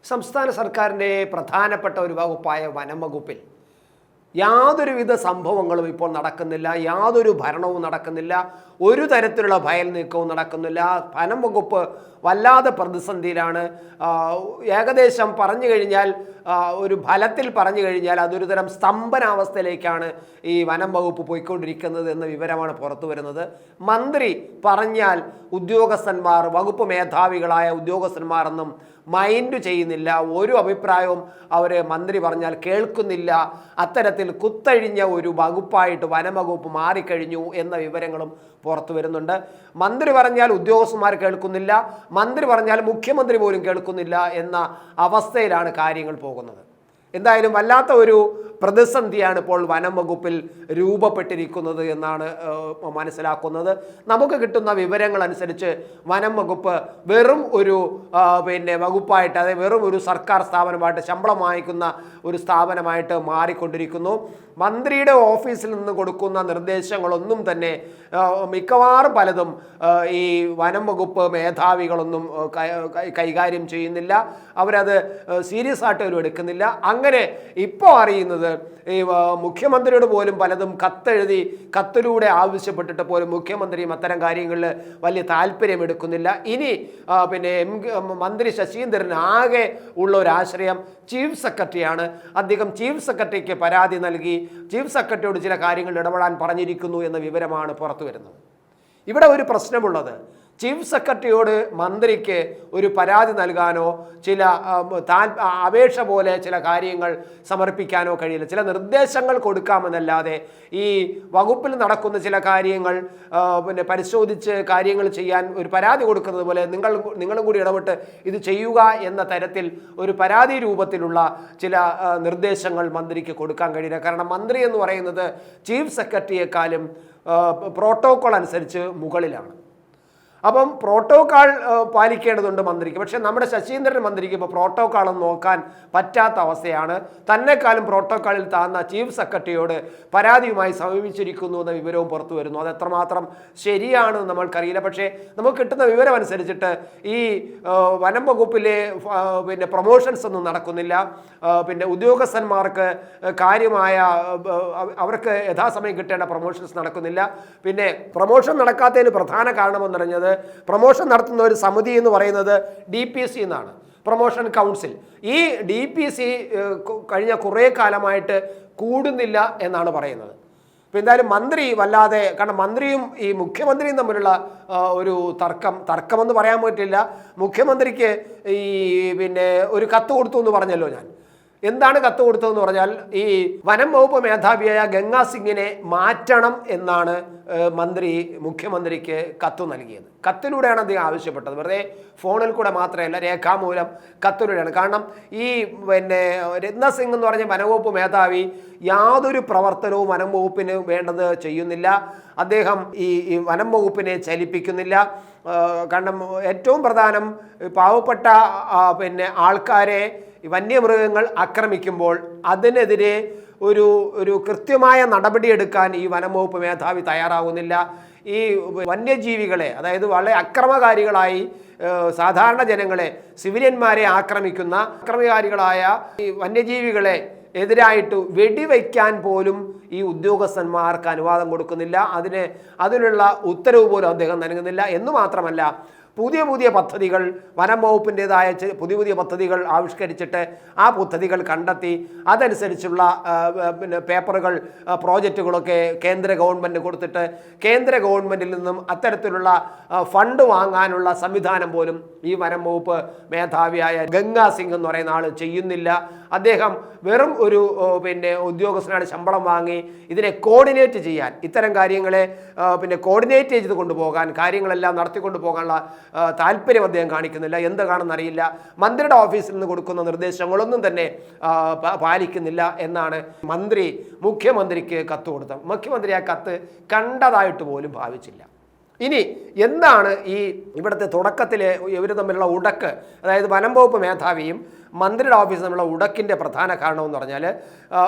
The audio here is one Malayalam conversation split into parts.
സംസ്ഥാന സർക്കാരിൻ്റെ പ്രധാനപ്പെട്ട ഒരു വകുപ്പായ വനം വകുപ്പിൽ യാതൊരുവിധ സംഭവങ്ങളും ഇപ്പോൾ നടക്കുന്നില്ല. യാതൊരു ഭരണവും നടക്കുന്നില്ല. ഒരു തരത്തിലുള്ള ഭയൽ നീക്കവും നടക്കുന്നില്ല. വനം വകുപ്പ് വല്ലാതെ പ്രതിസന്ധിയിലാണ്. ഏകദേശം പറഞ്ഞു കഴിഞ്ഞാൽ ഒരു ഫലത്തിൽ പറഞ്ഞു കഴിഞ്ഞാൽ അതൊരു തരം സ്തംഭനാവസ്ഥയിലേക്കാണ് ഈ വനം വകുപ്പ് പോയിക്കൊണ്ടിരിക്കുന്നത് എന്ന വിവരമാണ് പുറത്തു വരുന്നത്. മന്ത്രി പറഞ്ഞാൽ ഉദ്യോഗസ്ഥന്മാർ, വകുപ്പ് മേധാവികളായ ഉദ്യോഗസ്ഥന്മാർ ഒന്നും മൈൻഡ് ചെയ്യുന്നില്ല. ഒരു അഭിപ്രായവും അവർ മന്ത്രി പറഞ്ഞാൽ കേൾക്കുന്നില്ല. അത്തരത്തിൽ കുത്തഴിഞ്ഞ ഒരു വകുപ്പായിട്ട് വനംവകുപ്പ് മാറിക്കഴിഞ്ഞു എന്ന വിവരങ്ങളും പുറത്തു വരുന്നുണ്ട്. മന്ത്രി പറഞ്ഞാൽ ഉദ്യോഗസ്ഥന്മാർ കേൾക്കുന്നില്ല, മന്ത്രി പറഞ്ഞാൽ മുഖ്യമന്ത്രി പോലും കേൾക്കുന്നില്ല എന്ന അവസ്ഥയിലാണ് കാര്യങ്ങൾ പോകുന്നത്. എന്തായാലും വല്ലാത്ത ഒരു പ്രതിസന്ധിയാണ് ഇപ്പോൾ വനം വകുപ്പിൽ രൂപപ്പെട്ടിരിക്കുന്നത് എന്നാണ് മനസ്സിലാക്കുന്നത്. നമുക്ക് കിട്ടുന്ന വിവരങ്ങൾ അനുസരിച്ച് വനം വകുപ്പ് വെറും ഒരു വകുപ്പായിട്ട്, അതായത് വെറും ഒരു സർക്കാർ സ്ഥാപനമായിട്ട്, ശമ്പളം വാങ്ങിക്കുന്ന ഒരു സ്ഥാപനമായിട്ട് മാറിക്കൊണ്ടിരിക്കുന്നു. മന്ത്രിയുടെ ഓഫീസിൽ നിന്ന് കൊടുക്കുന്ന നിർദ്ദേശങ്ങളൊന്നും തന്നെ മിക്കവാറും പലതും ഈ വനം വകുപ്പ് മേധാവികളൊന്നും കൈകാര്യം ചെയ്യുന്നില്ല. അവരത് സീരിയസ് ആയിട്ട് പോലും എടുക്കുന്നില്ല. അങ്ങനെ ഇപ്പോൾ അറിയുന്നത് ഈ മുഖ്യമന്ത്രിയോട് പോലും പലതും കത്തെഴുതി, കത്തിലൂടെ ആവശ്യപ്പെട്ടിട്ട് പോലും മുഖ്യമന്ത്രിയും അത്തരം കാര്യങ്ങളിൽ വലിയ താല്പര്യം എടുക്കുന്നില്ല. ഇനി മന്ത്രി ശശീന്ദ്രൻ ആകെ ഉള്ള ഒരു ആശ്രയം ചീഫ് സെക്രട്ടറിയാണ്. അദ്ദേഹം ചീഫ് സെക്രട്ടറിക്ക് പരാതി നൽകി ചീഫ് സെക്രട്ടറിയോട് ചില കാര്യങ്ങൾ ഇടപെടാൻ പറഞ്ഞിരിക്കുന്നു എന്ന വിവരമാണ് പുറത്തു വരുന്നത്. ഇവിടെ ഒരു പ്രശ്നമുള്ളത്, ചീഫ് സെക്രട്ടറിയോട് മന്ത്രിക്ക് ഒരു പരാതി നൽകാനോ ചില അപേക്ഷ പോലെ ചില കാര്യങ്ങൾ സമർപ്പിക്കാനോ കഴിയില്ല. ചില നിർദ്ദേശങ്ങൾ കൊടുക്കാമെന്നല്ലാതെ ഈ വകുപ്പിൽ നടക്കുന്ന ചില കാര്യങ്ങൾ പരിശോധിച്ച് കാര്യങ്ങൾ ചെയ്യാൻ ഒരു പരാതി കൊടുക്കുന്നത് പോലെ നിങ്ങളും കൂടി ഇടപെട്ട് ഇത് ചെയ്യുക എന്ന തരത്തിൽ ഒരു പരാതി രൂപത്തിലുള്ള ചില നിർദ്ദേശങ്ങൾ മന്ത്രിക്ക് കൊടുക്കാൻ കഴിയില്ല. കാരണം മന്ത്രി എന്ന് പറയുന്നത് ചീഫ് സെക്രട്ടറിയെക്കാളും പ്രോട്ടോകോൾ അനുസരിച്ച് മുകളിലാണ്. അപ്പം പ്രോട്ടോകോൾ പാലിക്കേണ്ടതുണ്ട് മന്ത്രിക്ക്. പക്ഷേ നമ്മുടെ ശശീന്ദ്രൻ മന്ത്രിക്ക് ഇപ്പോൾ പ്രോട്ടോകോളൊന്നും നോക്കാൻ പറ്റാത്ത അവസ്ഥയാണ്. തന്നെക്കാളും പ്രോട്ടോകോളിൽ താഴ്ന്ന ചീഫ് സെക്രട്ടറിയോട് പരാതിയുമായി സമീപിച്ചിരിക്കുന്നു എന്ന വിവരവും പുറത്തു വരുന്നു. അത് എത്രമാത്രം ശരിയാണെന്ന് നമ്മൾക്കറിയില്ല. പക്ഷേ നമുക്ക് കിട്ടുന്ന വിവരം അനുസരിച്ചിട്ട് ഈ വനം വകുപ്പിലെ പ്രൊമോഷൻസ് ഒന്നും നടക്കുന്നില്ല. ഉദ്യോഗസ്ഥന്മാർക്ക് കാര്യമായ അവർക്ക് യഥാസമയം കിട്ടേണ്ട പ്രൊമോഷൻസ് നടക്കുന്നില്ല. പ്രൊമോഷൻ നടക്കാത്തതിന് പ്രധാന കാരണമെന്ന് പറഞ്ഞത്, പ്രൊമോഷൻ നടത്തുന്ന ഒരു സമിതി എന്ന് പറയുന്നത് DPC എന്നാണ്, പ്രൊമോഷൻ കൗൺസിൽ. ഈ DPC കഴിഞ്ഞ കുറേ കാലമായിട്ട് കൂടുന്നില്ല എന്നാണ് പറയുന്നത്. അപ്പോൾ എന്തായാലും മന്ത്രി വല്ലാതെ, കാരണം മന്ത്രിയും ഈ മുഖ്യമന്ത്രിയും തമ്മിലുള്ള ഒരു തർക്കമെന്ന് പറയാൻ പറ്റില്ല. മുഖ്യമന്ത്രിക്ക് ഈ ഒരു കത്ത് കൊടുത്തു എന്ന് പറഞ്ഞല്ലോ ഞാൻ. എന്താണ് കത്ത് കൊടുത്തതെന്ന് പറഞ്ഞാൽ, ഈ വനം വകുപ്പ് മേധാവിയായ ഗംഗാ സിംഗിനെ മാറ്റണം എന്നാണ് മന്ത്രി മുഖ്യമന്ത്രിക്ക് കത്ത് നൽകിയത്. കത്തിലൂടെയാണ് അദ്ദേഹം ആവശ്യപ്പെട്ടത്. വെറുതെ ഫോണിൽ കൂടെ മാത്രമല്ല, രേഖാമൂലം കത്തിലൂടെയാണ്. കാരണം ഈ രത്ന സിംഗ് എന്ന് പറഞ്ഞ വനംവകുപ്പ് മേധാവി യാതൊരു പ്രവർത്തനവും വനം വകുപ്പിന് വേണ്ടത് ചെയ്യുന്നില്ല. അദ്ദേഹം ഈ വനം വകുപ്പിനെ ചലിപ്പിക്കുന്നില്ല. കാരണം ഏറ്റവും പ്രധാനം, പാവപ്പെട്ട ആൾക്കാരെ വന്യമൃഗങ്ങൾ ആക്രമിക്കുമ്പോൾ അതിനെതിരെ ഒരു കൃത്യമായ നടപടിയെടുക്കാൻ ഈ വനം വകുപ്പ് മേധാവി തയ്യാറാവുന്നില്ല. ഈ വന്യജീവികളെ, അതായത് വളരെ അക്രമകാരികളായി സാധാരണ ജനങ്ങളെ, സിവിലിയന്മാരെ ആക്രമിക്കുന്ന അക്രമകാരികളായ ഈ വന്യജീവികളെ എതിരായിട്ട് വെടിവയ്ക്കാൻ പോലും ഈ ഉദ്യോഗസ്ഥന്മാർക്ക് അനുവാദം കൊടുക്കുന്നില്ല. അതിനുള്ള ഉത്തരവ് പോലും അദ്ദേഹം നൽകുന്നില്ല. എന്ന് മാത്രമല്ല, പുതിയ പദ്ധതികൾ, വനം വകുപ്പിൻ്റെതായ പുതിയ പദ്ധതികൾ ആവിഷ്കരിച്ചിട്ട് ആ പദ്ധതികൾ കണ്ടെത്തി അതനുസരിച്ചുള്ള പേപ്പറുകൾ, പ്രോജക്റ്റുകളൊക്കെ കേന്ദ്ര ഗവൺമെൻറ് കൊടുത്തിട്ട് കേന്ദ്ര ഗവൺമെൻറ്റിൽ നിന്നും അത്തരത്തിലുള്ള ഫണ്ട് വാങ്ങാനുള്ള സംവിധാനം പോലും ഈ വനം വകുപ്പ് മേധാവിയായ ഗംഗാ സിംഗ് എന്ന് പറയുന്ന ആൾ ചെയ്യുന്നില്ല. അദ്ദേഹം വെറും ഒരു ഉദ്യോഗസ്ഥനാണ്, ശമ്പളം വാങ്ങി ഇതിനെ കോർഡിനേറ്റ് ചെയ്യാൻ, ഇത്തരം കാര്യങ്ങളെ കോർഡിനേറ്റ് ചെയ്ത് കൊണ്ടുപോകാൻ, കാര്യങ്ങളെല്ലാം നടത്തിക്കൊണ്ടു പോകാനുള്ള താല്പര്യം അദ്ദേഹം കാണിക്കുന്നില്ല. എന്താണെന്നറിയില്ല. മന്ത്രിയുടെ ഓഫീസിൽ നിന്ന് കൊടുക്കുന്ന നിർദ്ദേശങ്ങളൊന്നും തന്നെ പാലിക്കുന്നില്ല എന്നാണ് മന്ത്രി മുഖ്യമന്ത്രിക്ക് കത്ത് കൊടുത്തത്. മുഖ്യമന്ത്രി ആ കത്ത് കണ്ടതായിട്ട് പോലും ഭാവിച്ചില്ല. ഇനി എന്താണ് ഇവിടുത്തെ തുടക്കത്തിലെ ഇവർ തമ്മിലുള്ള ഉടക്ക്, അതായത് വനം വകുപ്പ് മേധാവിയും മന്ത്രിയുടെ ഓഫീസ് തമ്മിലുള്ള ഉടക്കിൻ്റെ പ്രധാന കാരണമെന്ന് പറഞ്ഞാൽ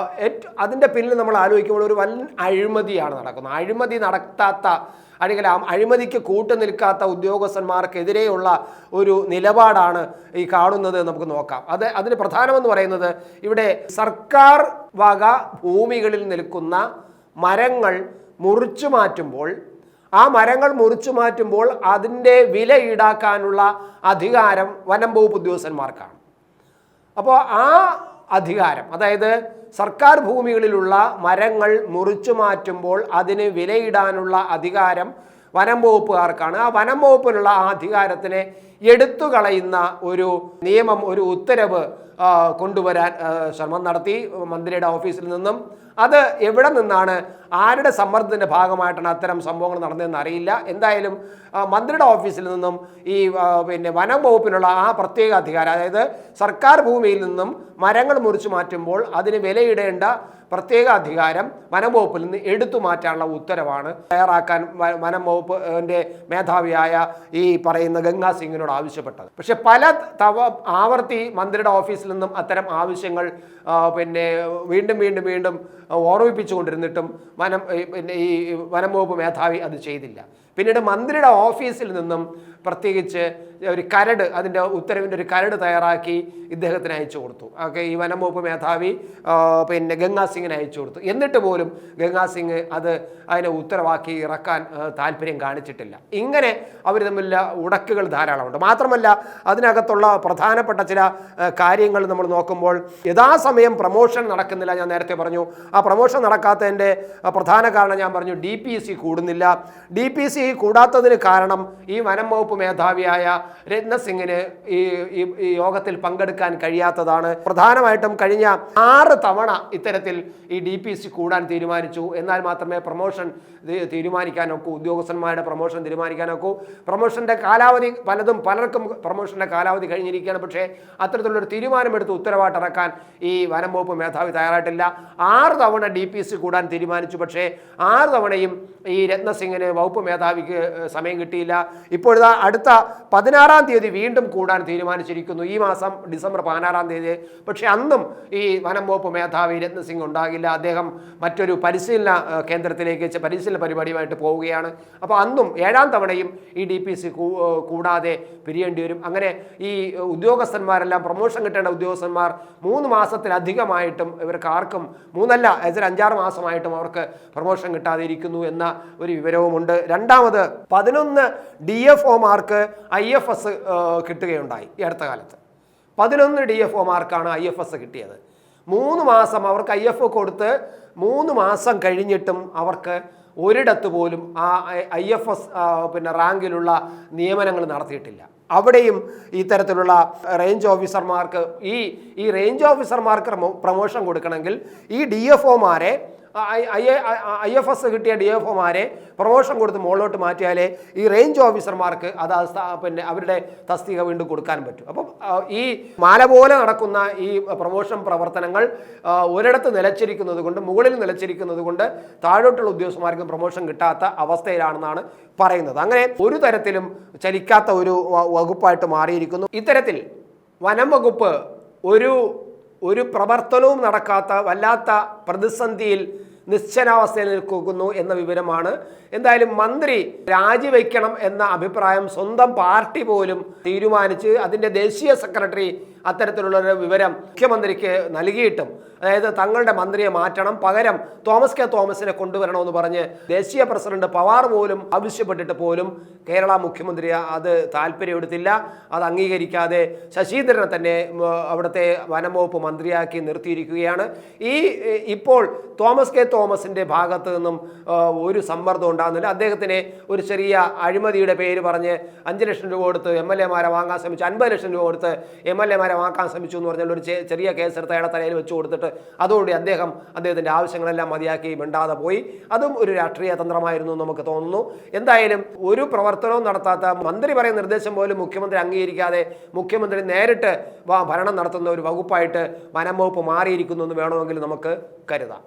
അതിൻ്റെ പിന്നിൽ നമ്മൾ ആലോചിക്കുമ്പോൾ ഒരു വൻ അഴിമതിയാണ് നടക്കുന്നത്. അഴിമതി നടത്താത്ത അല്ലെങ്കിൽ അഴിമതിക്ക് കൂട്ടുനിൽക്കാത്ത ഉദ്യോഗസ്ഥന്മാർക്കെതിരെയുള്ള ഒരു നിലപാടാണ് ഈ കാണുന്നത്. നമുക്ക് നോക്കാം. അതിന് പ്രധാനമെന്ന് പറയുന്നത് ഇവിടെ സർക്കാർ വക ഭൂമികളിൽ നിൽക്കുന്ന മരങ്ങൾ മുറിച്ചു മാറ്റുമ്പോൾ ആ മരങ്ങൾ മുറിച്ചു മാറ്റുമ്പോൾ അതിൻ്റെ വില ഈടാക്കാനുള്ള അധികാരം വനം വകുപ്പ് ഉദ്യോഗസ്ഥന്മാർക്കാണ്. അപ്പോൾ ആ അധികാരം, അതായത് സർക്കാർ ഭൂമികളിലുള്ള മരങ്ങൾ മുറിച്ചു മാറ്റുമ്പോൾ അതിന് വിലയിടാനുള്ള അധികാരം വനം വകുപ്പുകാർക്കാണ്. ആ വനം വകുപ്പിനുള്ള ആ അധികാരത്തിനെ എടുത്തു കളയുന്ന ഒരു നിയമം, ഒരു ഉത്തരവ് കൊണ്ടുവരാൻ ശ്രമം നടത്തി മന്ത്രിയുടെ ഓഫീസിൽ നിന്നും. അത് എവിടെ നിന്നാണ്, ആരുടെ സമ്മർദ്ദത്തിൻ്റെ ഭാഗമായിട്ടാണ് അത്തരം സംഭവങ്ങൾ നടന്നതെന്ന് അറിയില്ല. എന്തായാലും മന്ത്രിയുടെ ഓഫീസിൽ നിന്നും വനം വകുപ്പിനുള്ള ആ പ്രത്യേക അധികാരം, അതായത് സർക്കാർ ഭൂമിയിൽ നിന്നും മരങ്ങൾ മുറിച്ചു മാറ്റുമ്പോൾ അതിന് വിലയിടേണ്ട പ്രത്യേക അധികാരം വനം വകുപ്പിൽ നിന്ന് എടുത്തു മാറ്റാനുള്ള ഉത്തരവാണ് തയ്യാറാക്കാൻ വനം വകുപ്പിൻ്റെ മേധാവിയായ ഈ പറയുന്ന ഗംഗാ സിംഗിനോട് ആവശ്യപ്പെട്ടത്. പക്ഷെ പല ആവർത്തി മന്ത്രിയുടെ ഓഫീസിൽ നിന്നും അത്തരം ആവശ്യങ്ങൾ വീണ്ടും വീണ്ടും വീണ്ടും ഓർമ്മിപ്പിച്ചുകൊണ്ടിരുന്നിട്ടും ഈ വനം വകുപ്പ് മേധാവി അത് ചെയ്തില്ല. പിന്നീട് മന്ത്രിയുടെ ഓഫീസിൽ നിന്നും പ്രത്യേകിച്ച് ഒരു കരട്, അതിൻ്റെ ഉത്തരവിൻ്റെ ഒരു കരട് തയ്യാറാക്കി ഇദ്ദേഹത്തിന് അയച്ചു കൊടുത്തു. ഈ വനം വകുപ്പ് മേധാവി ഗംഗാ സിംഗിന് അയച്ചു കൊടുത്തു. എന്നിട്ട് പോലും ഗംഗാ സിംഗ് അതിനെ ഉത്തരവാക്കി ഇറക്കാൻ താല്പര്യം കാണിച്ചിട്ടില്ല. ഇങ്ങനെ അവർ തമ്മിലുള്ള ഉടക്കുകൾ ധാരാളമുണ്ട്. മാത്രമല്ല അതിനകത്തുള്ള പ്രധാനപ്പെട്ട ചില കാര്യങ്ങൾ നമ്മൾ നോക്കുമ്പോൾ യഥാസമയം പ്രമോഷൻ നടക്കുന്നില്ല. ഞാൻ നേരത്തെ പറഞ്ഞു, ആ പ്രമോഷൻ നടക്കാത്തതിൻ്റെ പ്രധാന കാരണം ഞാൻ പറഞ്ഞു DPC കൂടുന്നില്ല. DPC കൂടാത്തതിന് കാരണം ഈ വനം വകുപ്പ് മേധാവിയായ രത്നസിംഗിന് ഈ യോഗത്തിൽ പങ്കെടുക്കാൻ കഴിയാത്തതാണ്. പ്രധാനമായിട്ടും കഴിഞ്ഞ 6 തവണ ഇത്തരത്തിൽ ഈ DPC കൂടാൻ തീരുമാനിച്ചു. എന്നാൽ മാത്രമേ പ്രമോഷൻ തീരുമാനിക്കാനൊക്കൂ, ഉദ്യോഗസ്ഥന്മാരുടെ പ്രമോഷൻ തീരുമാനിക്കാനൊക്കൂ. പ്രമോഷൻ്റെ കാലാവധി പലർക്കും പ്രമോഷൻ്റെ കാലാവധി കഴിഞ്ഞിരിക്കുകയാണ്. പക്ഷേ അത്തരത്തിലുള്ളൊരു തീരുമാനമെടുത്ത് ഉത്തരവായിട്ടിറക്കാൻ ഈ വനം വകുപ്പ് മേധാവി തയ്യാറായിട്ടില്ല. 6 തവണ DPC കൂടാൻ തീരുമാനിച്ചു. പക്ഷേ 6 തവണയും ഈ രത്നസിംഗിന് വകുപ്പ് മേധാവിക്ക് സമയം കിട്ടിയില്ല. ഇപ്പോഴത്തെ അടുത്ത 16-ാം തീയതി വീണ്ടും കൂടാൻ തീരുമാനിച്ചിരിക്കുന്നു, ഈ മാസം ഡിസംബർ 16-ാം തീയതി. പക്ഷേ അന്നും ഈ വനം വകുപ്പ് മേധാവി രത്നസിംഗ് ഉണ്ടാകില്ല. അദ്ദേഹം മറ്റൊരു പരിശീലന കേന്ദ്രത്തിലേക്ക് പരിശീലന പരിപാടിയുമായിട്ട് പോവുകയാണ്. അപ്പോൾ അന്നും 7-ാം തവണയും ഈ DPC കൂടാതെ പിരിയേണ്ടി വരും. അങ്ങനെ ഈ ഉദ്യോഗസ്ഥന്മാരെല്ലാം, പ്രമോഷൻ കിട്ടേണ്ട ഉദ്യോഗസ്ഥന്മാർ 3 മാസത്തിലധികമായിട്ടും ഇവർക്ക് ആർക്കും 3 അല്ല 5-6 മാസമായിട്ടും അവർക്ക് പ്രമോഷൻ കിട്ടാതെ ഇരിക്കുന്നു എന്ന ഒരു വിവരവുമുണ്ട്. രണ്ടാമത് 11 DFOമാർക്ക് IFS കിട്ടുകയുണ്ടായി. ഈ അടുത്ത കാലത്ത് 11 DFOമാർക്കാണ് IFS കിട്ടിയത്. 3 മാസം അവർക്ക് IF കൊടുത്ത് 3 മാസം കഴിഞ്ഞിട്ടും അവർക്ക് ഒരിടത്ത് പോലും ആ IFS റാങ്കിലുള്ള നിയമനങ്ങൾ നടത്തിയിട്ടില്ല. അവിടെയും ഇത്തരത്തിലുള്ള റേഞ്ച് ഓഫീസർമാർക്ക് ഈ റേഞ്ച് ഓഫീസർമാർക്ക് പ്രമോഷൻ കൊടുക്കണമെങ്കിൽ ഈ DFOമാരെ IFS കിട്ടിയ DFOമാരെ പ്രമോഷൻ കൊടുത്ത് മുകളിലോട്ട് മാറ്റിയാലേ ഈ റേഞ്ച് ഓഫീസർമാർക്ക് അത് അവരുടെ തസ്തിക വീണ്ടും കൊടുക്കാൻ പറ്റും. അപ്പം ഈ മാല പോലെ നടക്കുന്ന ഈ പ്രമോഷൻ പ്രവർത്തനങ്ങൾ ഒരിടത്ത് നിലച്ചിരിക്കുന്നത് കൊണ്ട്, മുകളിൽ നിലച്ചിരിക്കുന്നത് കൊണ്ട് താഴോട്ടുള്ള ഉദ്യോഗസ്ഥന്മാർക്കും പ്രമോഷൻ കിട്ടാത്ത അവസ്ഥയിലാണെന്നാണ് പറയുന്നത്. അങ്ങനെ ഒരു തരത്തിലും ചലിക്കാത്ത ഒരു വകുപ്പായിട്ട് മാറിയിരിക്കുന്നു. ഇത്തരത്തിൽ വനം വകുപ്പ് ഒരു പ്രവർത്തനവും നടക്കാത്ത വല്ലാത്ത പ്രതിസന്ധിയിൽ നിശ്ചലാവസ്ഥയിൽ നിൽക്കുന്നു എന്ന വിവരമാണ്. എന്തായാലും മന്ത്രി രാജിവെക്കണം എന്ന അഭിപ്രായം സ്വന്തം പാർട്ടി പോലും തീരുമാനിച്ച് അതിൻ്റെ ദേശീയ സെക്രട്ടറി അത്തരത്തിലുള്ളൊരു വിവരം മുഖ്യമന്ത്രിക്ക് നൽകിയിട്ടും, അതായത് തങ്ങളുടെ മന്ത്രിയെ മാറ്റണം, പകരം തോമസ് കെ തോമസിനെ കൊണ്ടുവരണമെന്ന് പറഞ്ഞ് ദേശീയ പ്രസിഡന്റ് പവാർ പോലും ആവശ്യപ്പെട്ടിട്ട് പോലും കേരള മുഖ്യമന്ത്രി അത് താല്പര്യമെടുത്തില്ല. അത് അംഗീകരിക്കാതെ ശശീന്ദ്രനെ തന്നെ അവിടുത്തെ വനം വകുപ്പ് മന്ത്രിയാക്കി നിർത്തിയിരിക്കുകയാണ്. ഇപ്പോൾ തോമസ് കെ തോമസിൻ്റെ ഭാഗത്ത് നിന്നും ഒരു സമ്മർദ്ദം ഉണ്ടാകുന്നില്ല. അദ്ദേഹത്തിന് ഒരു ചെറിയ അഴിമതിയുടെ പേര് പറഞ്ഞ് 5 ലക്ഷം രൂപ കൊടുത്ത് MLA-മാരെ വാങ്ങാൻ ശ്രമിച്ചു, 50 ലക്ഷം രൂപ കൊടുത്ത് MLA-മാരെ വാങ്ങാൻ ശ്രമിച്ചു എന്ന് പറഞ്ഞാൽ ഒരു ചെറിയ കേസെടുത്ത് അയാളെ തലയിൽ വെച്ച് കൊടുത്തിട്ട് അതോടുകൂടി അദ്ദേഹത്തിൻ്റെ ആവശ്യങ്ങളെല്ലാം മതിയാക്കി മിണ്ടാതെ പോയി. അതും ഒരു രാഷ്ട്രീയ തന്ത്രമായിരുന്നു നമുക്ക് തോന്നുന്നു. എന്തായാലും ഒരു പ്രവർത്തനവും നടത്താത്ത, മന്ത്രി പറയുന്ന നിർദ്ദേശം പോലും മുഖ്യമന്ത്രി അംഗീകരിക്കാതെ മുഖ്യമന്ത്രി നേരിട്ട് ഭരണം നടത്തുന്ന ഒരു വകുപ്പായിട്ട് വനം വകുപ്പ് മാറിയിരിക്കുന്നു എന്ന് വേണമെങ്കിൽ നമുക്ക് കരുതാം.